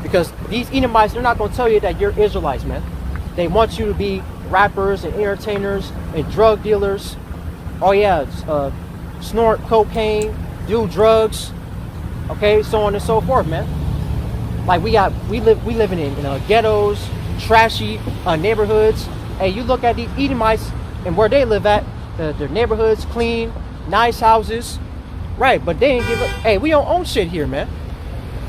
Because these Edomites, they're not going to tell you that you're Israelites, man. They want you to be rappers and entertainers and drug dealers. Oh yeah, snort cocaine, do drugs, okay, so on and so forth, man. Like we living in ghettos, trashy neighborhoods. Hey, you look at the Edomites and where they live at, their neighborhoods clean, nice houses, right? But they ain't give up. Hey, we don't own shit here, man.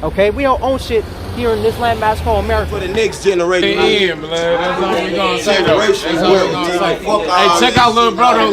Okay, we don't own shit here in this landmass called America. For the next generation. That's all we gonna say though. That's all we gonna say. Hey, check out little brother,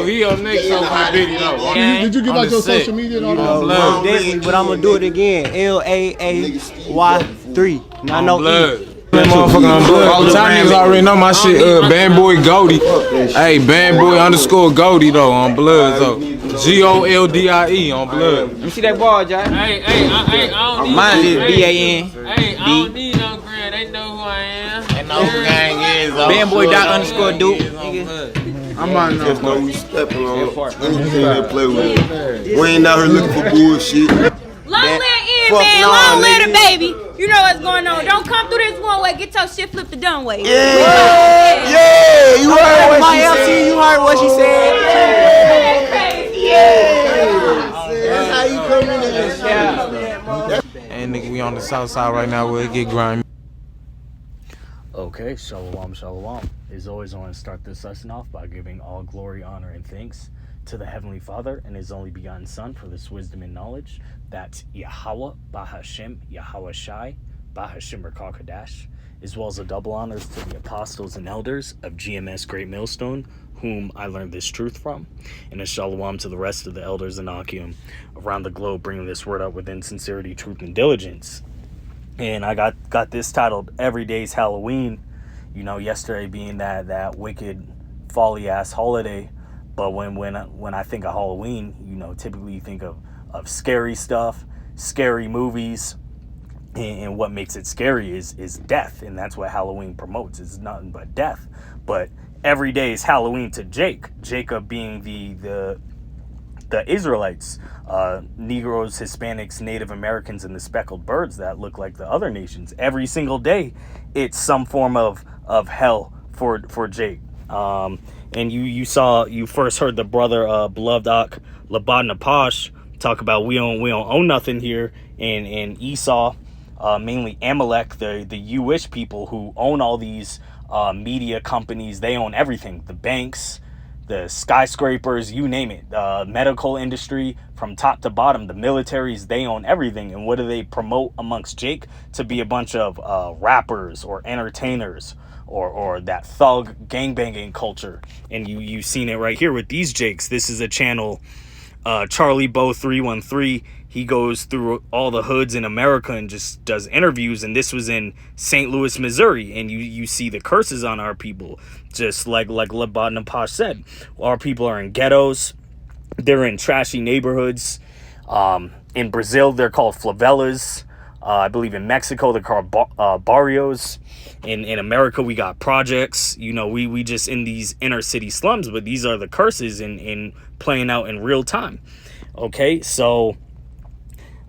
he up next on the video though. Did you give out your social media and all that? Definitely, but I'm gonna do it again. LAAY3. I know blood. That motherfucker on blood. All the time niggas already know my shit. Bandboy Goldie. Hey, Bandboy _ Goldie though on blood though. GOLDIE on blood. Let me see that ball, Jay. Hey, I don't need. Mine is BAN. Hey, I don't need no grand. They know who I am. They know who gang is. Bandboy _Duke. I'm on just know we stepping on anything they play with. We ain't out here looking for bullshit. Long live Ian, man. Long live the baby. You know what's going on. Don't come through this one way. Get your shit flipped the dumb way. Yeah. You heard what she said. You heard what she said. That's how you come in this shit. And nigga, we on the south side right now where it get grimy. Okay, shalom. As always, I want to start this lesson off by giving all glory, honor, and thanks to the Heavenly Father and His only begotten Son for this wisdom and knowledge. That's Yahweh, Bahashem, Yahweh Shai, Bahashem Rakakadash, as well as a double honors to the apostles and elders of GMS Great Millstone, whom I learned this truth from, and a shalom to the rest of the elders and Akim around the globe, bringing this word up within sincerity, truth, and diligence. And I got this titled "Every Day's Halloween." You know, yesterday being that wicked, folly-ass holiday. But when I think of Halloween, you know, typically you think of scary stuff, scary movies, and what makes it scary is death, and that's what Halloween promotes. It's nothing but death. But every day is Halloween to Jacob being the Israelites, Negroes, Hispanics, Native Americans, and the speckled birds that look like the other nations. Every single day, it's some form of hell for Jake. And you first heard the brother beloved Ak Labad Napash talk about we don't own nothing here, and Esau, mainly Amalek, the Jewish people who own all these media companies. They own everything, the banks, the skyscrapers, you name it, medical industry from top to bottom, the militaries, they own everything. And what do they promote amongst Jake? To be a bunch of rappers or entertainers or that thug gangbanging culture. And you've seen it right here with these Jakes. This is a channel, Charlie Bo 313. He goes through all the hoods in America and just does interviews. And this was in St. Louis, Missouri. And you see the curses on our people. Just like Labad Napash said, our people are in ghettos. They're in trashy neighborhoods. In Brazil, they're called favelas. I believe in Mexico, they're called barrios. In America, we got projects. You know, we just in these inner city slums. But these are the curses in playing out in real time. Okay, so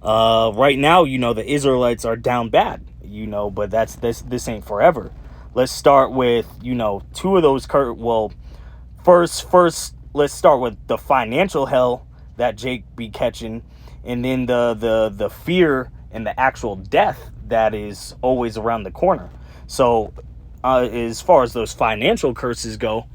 right now, you know, the Israelites are down bad. You know, but this ain't forever. Let's start with, you know, two of those first let's start with the financial hell that Jake be catching, and then the fear and the actual death that is always around the corner. So as far as those financial curses go,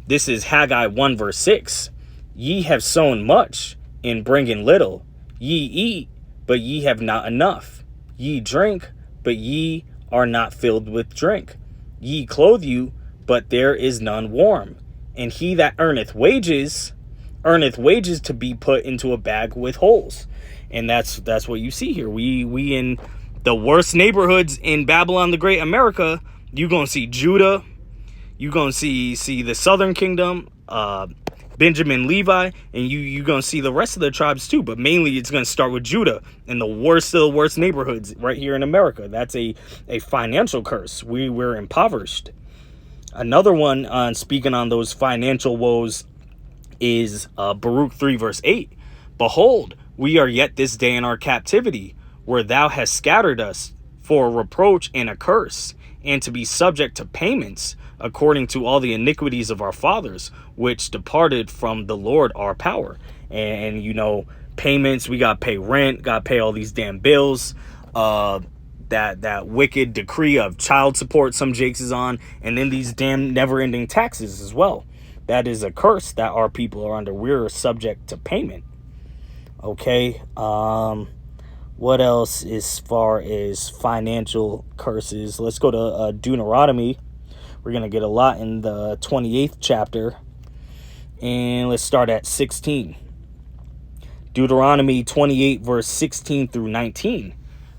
this is Haggai 1 verse 6. Ye have sown much in bringing little. Ye eat, but ye have not enough. Ye drink, but ye are not filled with drink. Ye clothe you, but there is none warm. And he that earneth wages to be put into a bag with holes. And that's what you see here. We in the worst neighborhoods in Babylon the Great, America. You gonna see Judah, you gonna see the Southern Kingdom, Benjamin, Levi, and you gonna see the rest of the tribes too. But mainly it's gonna start with Judah and the worst of the worst neighborhoods right here in America. That's a financial curse. We're impoverished. Another one, speaking on those financial woes, is Baruch 3 verse 8. Behold, we are yet this day in our captivity, where thou hast scattered us for a reproach and a curse, and to be subject to payments according to all the iniquities of our fathers, which departed from the Lord our power. And you know, payments, we got to pay rent, got to pay all these damn bills, that wicked decree of child support some Jakes is on, and then these damn never-ending taxes as well. That is a curse that our people are under. We're subject to payment. Okay, what else as far as financial curses? Let's go to Deuteronomy. We're going to get a lot in the 28th chapter. And let's start at 16. Deuteronomy 28, verse 16 through 19.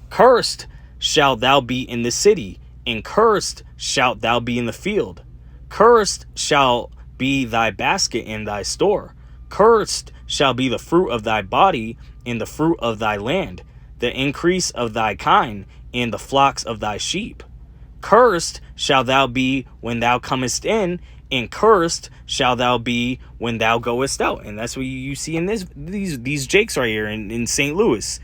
Cursed shalt thou be in the city, and cursed shalt thou be in the field. Cursed shall be thy basket and thy store. Cursed shall be the fruit of thy body and the fruit of thy land, the increase of thy kind, and the flocks of thy sheep. Cursed shalt thou be when thou comest in, and cursed shall thou be when thou goest out. And that's what you see in these Jakes right here in St. Louis,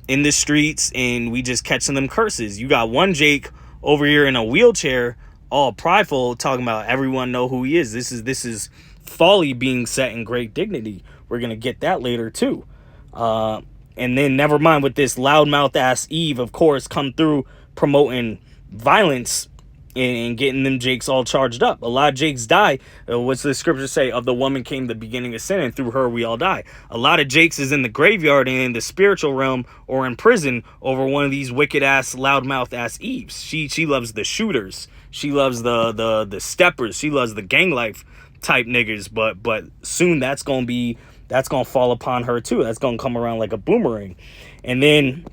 in the streets, and we just catching them curses. You got one Jake over here in a wheelchair, all prideful, talking about everyone know who he is. This is folly being set in great dignity. We're gonna get that later too. And then never mind with this loudmouth ass Eve, of course, come through promoting violence and getting them Jakes all charged up. A lot of Jakes die. What's the scripture say? Of the woman came the beginning of sin, and through her we all die. A lot of Jakes is in the graveyard and in the spiritual realm or in prison over one of these wicked ass, loudmouth ass Eves. She loves the shooters. She loves the steppers. She loves the gang life type niggas. But soon that's gonna fall upon her too. That's gonna come around like a boomerang. And then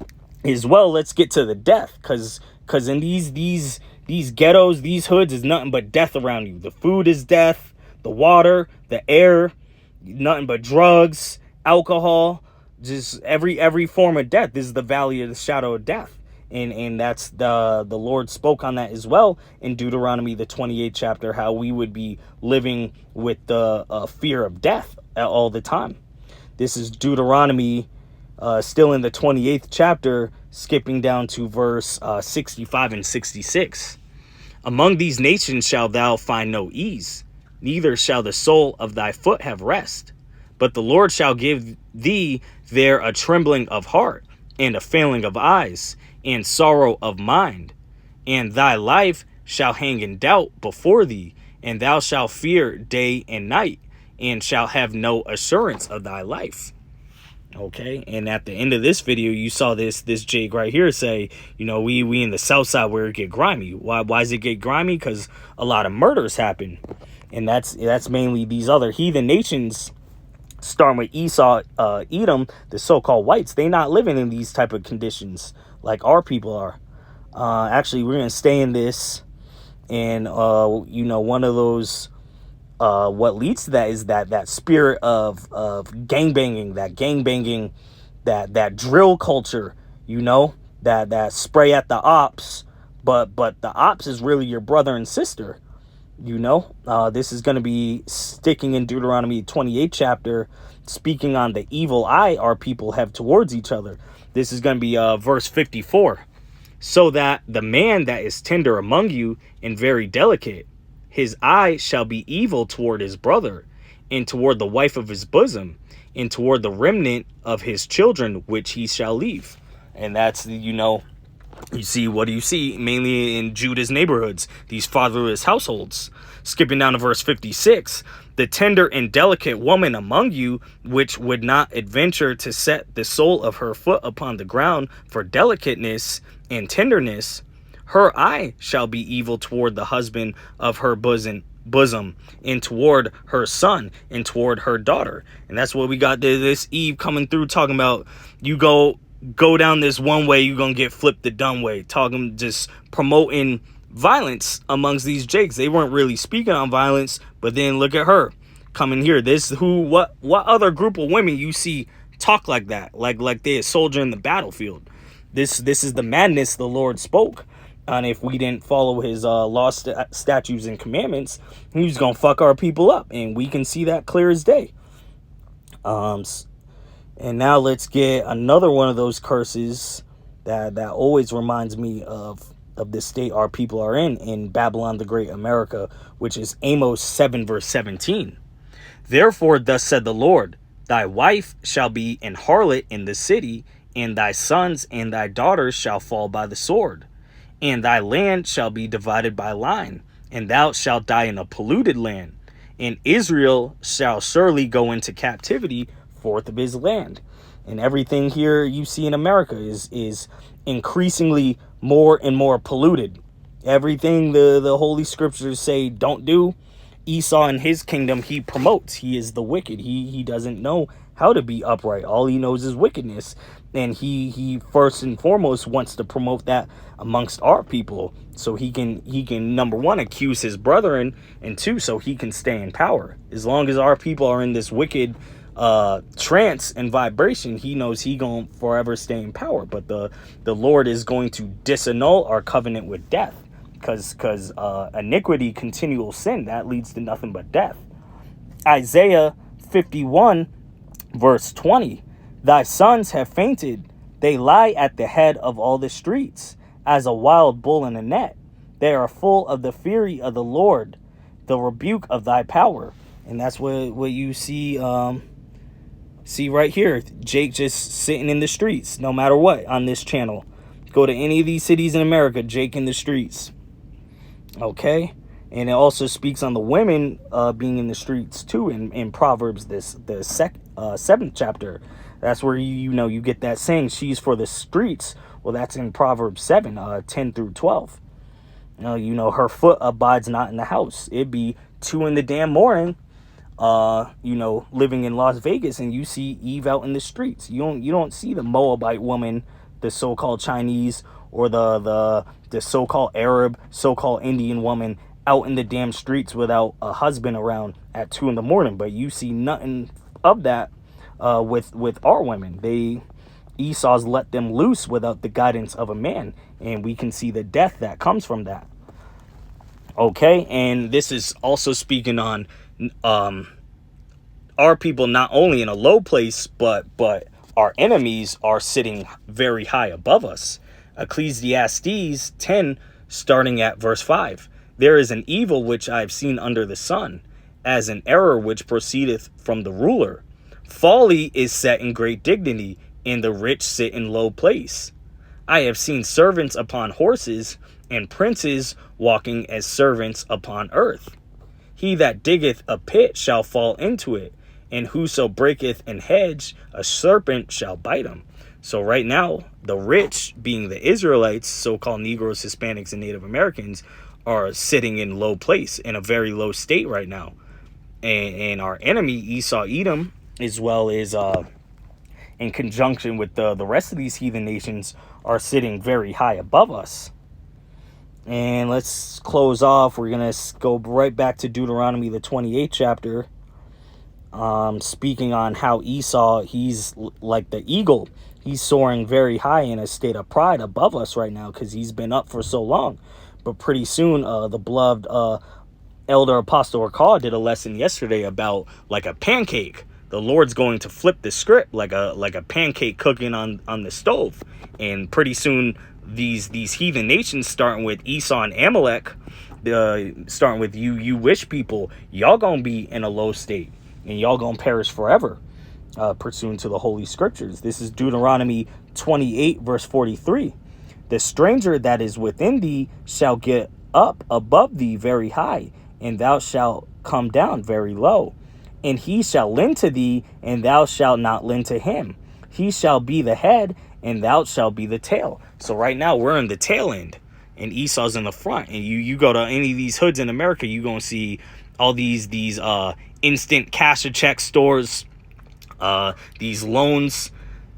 as well, let's get to the death, cause in these ghettos, these hoods, is nothing but death around you. The food is death, the water, the air, nothing but drugs, alcohol, just every form of death. This is the valley of the shadow of death. And that's the Lord spoke on that as well in Deuteronomy, the 28th chapter, how we would be living with the fear of death all the time. This is Deuteronomy, still in the 28th chapter, skipping down to verse 65 and 66. Among these nations shalt thou find no ease, neither shall the sole of thy foot have rest. But the Lord shall give thee there a trembling of heart, and a failing of eyes, and sorrow of mind. And thy life shall hang in doubt before thee, and thou shalt fear day and night, and shalt have no assurance of thy life. Okay, and at the end of this video, you saw this Jake right here say, you know, we in the south side where it get grimy. Why does it get grimy? Because a lot of murders happen, and that's mainly these other heathen nations, starting with Esau, Edom, the so-called whites. They not living in these type of conditions like our people are. Actually, we're gonna stay in this, and you know, one of those. What leads to that is that spirit of gangbanging, that drill culture, you know, that spray at the ops, but the ops is really your brother and sister, you know. This is going to be sticking in Deuteronomy 28 chapter, speaking on the evil eye our people have towards each other. This is going to be verse 54. So that the man that is tender among you and very delicate, his eye shall be evil toward his brother, and toward the wife of his bosom, and toward the remnant of his children, which he shall leave. And that's, you know, you see, what do you see? Mainly in Judah's neighborhoods, these fatherless households. Skipping down to verse 56, the tender and delicate woman among you, which would not adventure to set the sole of her foot upon the ground for delicateness and tenderness, her eye shall be evil toward the husband of her bosom, and toward her son, and toward her daughter. And that's what we got this Eve coming through, talking about, you go down this one way, you're gonna get flipped the dumb way, talking, just promoting violence amongst these Jakes. They weren't really speaking on violence, but then look at her coming here. What other group of women you see talk like that, like they a soldier in the battlefield? This is the madness the Lord spoke. And if we didn't follow his law, statutes, and commandments, he was going to fuck our people up. And we can see that clear as day. And now let's get another one of those curses That always reminds me of the state our people are in Babylon the Great America, which is Amos 7 verse 17. Therefore, thus said the Lord, thy wife shall be an harlot in the city, and thy sons and thy daughters shall fall by the sword, and thy land shall be divided by line, and thou shalt die in a polluted land, and Israel shall surely go into captivity forth of his land. And everything here you see in America is increasingly more and more polluted. Everything the Holy Scriptures say don't do, Esau in his kingdom, he promotes. He is the wicked. He doesn't know how to be upright. All he knows is wickedness. And he first and foremost wants to promote that amongst our people, so he can number one, accuse his brethren, and two, so he can stay in power. As long as our people are in this wicked trance and vibration, he knows he gonna forever stay in power. But the Lord is going to disannul our covenant with death, because iniquity, continual sin, that leads to nothing but death. Isaiah 51 verse 20, thy sons have fainted, they lie at the head of all the streets, as a wild bull in a net. They are full of the fury of the Lord, the rebuke of thy power. And that's what you see right here. Jake just sitting in the streets, no matter what, on this channel. Go to any of these cities in America, Jake in the streets. Okay? And it also speaks on the women being in the streets too in Proverbs, the 7th chapter. That's where you get that saying, she's for the streets. Well, that's in Proverbs 7, 10 through 12. Her foot abides not in the house. It'd be 2 in the damn morning, living in Las Vegas, and you see Eve out in the streets. You don't see the Moabite woman, the so-called Chinese, or the so-called Arab, so-called Indian woman out in the damn streets without a husband around at 2 in the morning. But you see nothing of that with our women. Esau's let them loose without the guidance of a man, and we can see the death that comes from that. Okay, and this is also speaking on our people not only in a low place, but our enemies are sitting very high above us. Ecclesiastes 10, starting at verse 5. There is an evil which I have seen under the sun, as an error which proceedeth from the ruler. Folly is set in great dignity, and the rich sit in low place. I have seen servants upon horses, and princes walking as servants upon earth. He that diggeth a pit shall fall into it, and whoso breaketh an hedge, a serpent shall bite him. So right now, the rich, being the Israelites, so-called Negroes, Hispanics, and Native Americans, are sitting in low place, in a very low state right now. And our enemy, Esau, Edom, as well as in conjunction with the rest of these heathen nations, are sitting very high above us. And let's close off. We're going to go right back to Deuteronomy, the 28th chapter, speaking on how Esau, he's like the eagle. He's soaring very high in a state of pride above us right now because he's been up for so long. But pretty soon, the beloved Elder Apostle Rakal did a lesson yesterday about like a pancake. The Lord's going to flip the script like a pancake cooking on the stove. And pretty soon, these heathen nations, starting with Esau and Amalek, starting with you wish people, y'all gonna be in a low state and y'all gonna perish forever, pursuant to the Holy Scriptures. This is Deuteronomy 28 verse 43. The stranger that is within thee shall get up above thee very high, and thou shalt come down very low. And he shall lend to thee, and thou shalt not lend to him. He shall be the head, and thou shalt be the tail. So right now we're in the tail end, and Esau's in the front. And you go to any of these hoods in America, you're gonna see all these instant cash a check stores, these loans.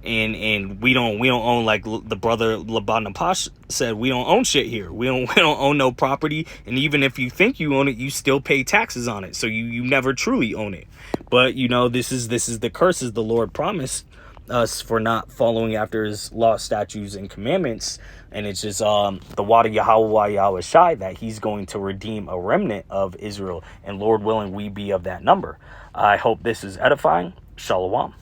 And we don't own, like the brother Laban Napash said, we don't own shit here. We don't own no property. And even if you think you own it, you still pay taxes on it. So you never truly own it. But this is the curses the Lord promised us for not following after his law, statutes, and commandments. And it's just the Wada Yahweh Yahweh Shai, that he's going to redeem a remnant of Israel. And Lord willing, we be of that number. I hope this is edifying. Shalom.